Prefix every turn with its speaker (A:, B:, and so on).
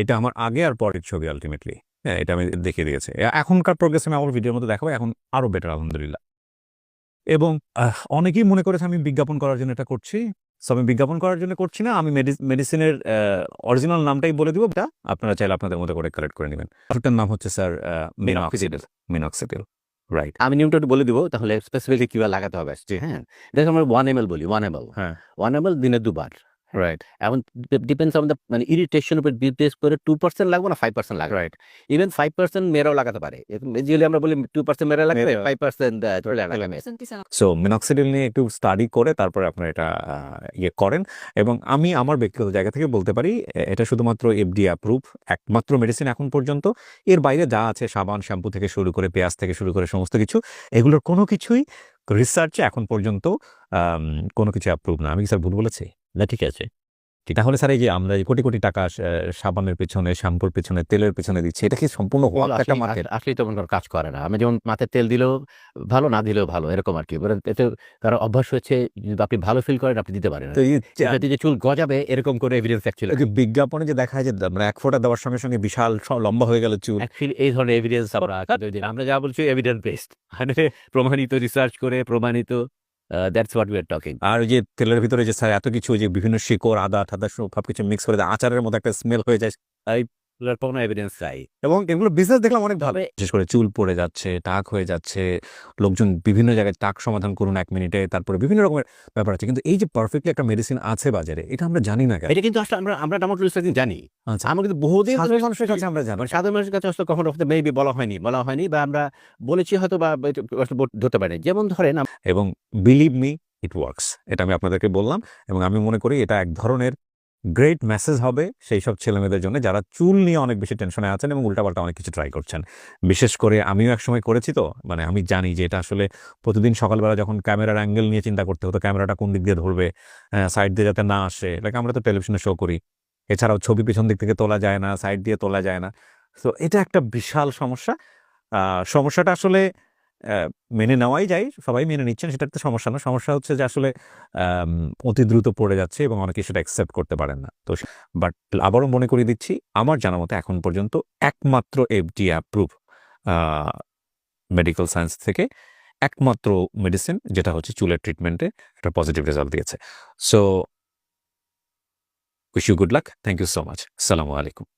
A: এটা আমার আগে আর পরের ছবি আলটিমেটলি। হ্যাঁ, এটা আমি দেখিয়ে দিয়েছি। এখনকার প্রোগ্রেস আমি আমার ভিডিওর মধ্যে দেখাবো, এখন আরো বেটার আলহামদুলিল্লাহ। এবং অনেকেই মনে করেছে আমি বিজ্ঞাপন করার জন্য এটা করছি। সো আমি বিজ্ঞাপন করার জন্য করছি না, আমি মেডিসিনের অরিজিনাল নামটাই বলে দিব, এটা আপনারা চাইলে আপনাদের মতো করে কালেক্ট করে নেবেন। ওটার নাম হচ্ছে স্যার মিনক্সিডিল। Minoxidil, right.
B: আমি নিয়মটা একটু বলে দিব, তাহলে স্পেসিফিকলি কিভাবে লাগাতে হবে। হ্যাঁ, দেখো আমরা 1 ml বলি, 1 ml,
A: হ্যাঁ,
B: 1 ml দিনে 2 বার।
A: রাইট,
B: এখন ডিপেন্ডস অন দ্য মানে ইরিটেশন উপর ডিপেন্ড করে 2% লাগবে না 5% লাগবে।
A: রাইট।
B: ইভেন 5% মেয়েরাও লাগাতে পারে। ইউজুয়ালি আমরা বলি 2% মেয়েরা লাগবে,
A: মেয়েরা।
B: 5% ছেলেরা লাগাবে।
A: সো মিনক্সিডিল নিয়ে একটু স্টাডি করে তারপরে আপনারা এটা ইয়ে করেন। এবং আমি আমার ব্যক্তিগত জায়গা থেকে বলতে পারি, এটা শুধুমাত্র এফডিএ অ্যাপ্রুভ একমাত্র মেডিসিন এখন পর্যন্ত। এর বাইরে যা আছে সাবান, শ্যাম্পু থেকে শুরু করে, পেঁয়াজ থেকে শুরু করে সমস্ত কিছু, এগুলোর কোনো কিছুই রিসার্চে এখন পর্যন্ত কোনো কিছু অ্যাপ্রুভ না। আমি কি স্যার ভুল বলেছি?
B: না, ঠিক আছে।
A: তাহলে স্যার এই যে আমরা এই কোটি কোটি টাকা সাবানের পেছনে, শ্যাম্পুর পেছনে, তেলের পেছনে দিচ্ছি, এটা কি সম্পূর্ণ একটা মার্কেট?
B: আসলেই তো মনে কাজ করে না। আমি যেমন মাথায় তেল দিলেও ভালো, না দিলেও ভালো, এরকম আর কি। এতে কারণ অভ্যাস হচ্ছে, যদি আপনি ভালো ফিল করেন আপনি দিতে পারেন।
A: তো এই
B: যে চুল গজাবে এরকম করে এভিডেন্স অ্যাকচুয়ালি
A: যে বিজ্ঞাপনে যে দেখা যায় যে মানে ১ ফোঁটা দেওয়ার সঙ্গে সঙ্গে বিশাল লম্বা হয়ে গেল চুল।
B: অ্যাকচুয়ালি এই ধরনের এভিডেন্স আমরা যা বলছি এভিডেন্স বেসড, মানে প্রমাণিত, রিসার্চ করে প্রমাণিত। That's what we are talking.
A: আর ওই যে তেলের ভিতরে যে স্যার এত কিছু, যে বিভিন্ন শিকড়, আদা ঠাদা সবকিছু মিক্স করে দেয়, আচারের মতো একটা স্মেল হয়ে যায়।
B: কোনো এভিডেন্স চাই।
A: এবং এগুলো বিজনেস দেখলাম অনেক ভালো।
B: তবে
A: বিশেষ করে চুল পড়ে যাচ্ছে, টাক হয়ে যাচ্ছে, লোকজন বিভিন্ন জায়গায় টাক সমাধান করুন ১ মিনিটে, তারপরে বিভিন্ন রকমের ব্যাপার আছে। কিন্তু এই যে পারফেক্টলি একটা মেডিসিন আছে বাজারে, এটা আমরা জানি না কেন?
B: এটা কিন্তু আসলে আমরা ডামাটোল রিসার্চিং জানি।
A: আচ্ছা,
B: আমরা কিন্তু বহুদিন
A: সাধারণ মানুষের কাছে আমরা জানি।
B: মানে সাধারণ মানুষের কাছে আসলে কখনো মেবি বলা হয়নি বা আমরা বলেছি হয়তো, বা এটা আসলে ধরতে পারিনি। যেমন ধরেন
A: এবং বিলিভ মি, ইট ওয়ার্কস। এটা আমি আপনাদেরকে বললাম। এবং আমি মনে করি এটা এক ধরনের গ্রেট মেসেজ হবে সেই সব ছেলেমেয়েদের জন্য যারা চুল নিয়ে অনেক বেশি টেনশনে আছেন এবং উল্টাপাল্টা অনেক কিছু ট্রাই করছেন। বিশেষ করে আমিও একসময় করেছি, তো মানে আমি জানি যে এটা আসলে প্রতিদিন সকালবেলা যখন ক্যামেরার অ্যাঙ্গেল নিয়ে চিন্তা করতে হতো, ক্যামেরাটা কোন দিক দিয়ে ধরবে, সাইড দিয়ে যাতে না আসে। লাইক আমরা তো টেলিভিশনে শো করি, এছাড়াও ছবি পিছন দিক থেকে তোলা যায় না, সাইড দিয়ে তোলা যায় না। তো এটা একটা বিশাল সমস্যা। সমস্যাটা আসলে মেনে নেওয়াই যায়, সবাই মেনে নিচ্ছেন, সেটা একটা সমস্যা না। সমস্যা হচ্ছে যে আসলে অতি দ্রুত পড়ে যাচ্ছে এবং অনেকে সেটা অ্যাকসেপ্ট করতে পারেন না। তো বাট আবারও মনে করিয়ে দিচ্ছি, আমার জানা মতে এখন পর্যন্ত একমাত্র এফডিএ অ্যাপ্রুভ মেডিকেল সায়েন্স থেকে একমাত্র মেডিসিন যেটা হচ্ছে চুলের ট্রিটমেন্টে একটা পজিটিভ রেজাল্ট দিয়েছে। So wish you good luck. Thank you so much. আসসালামু আলাইকুম।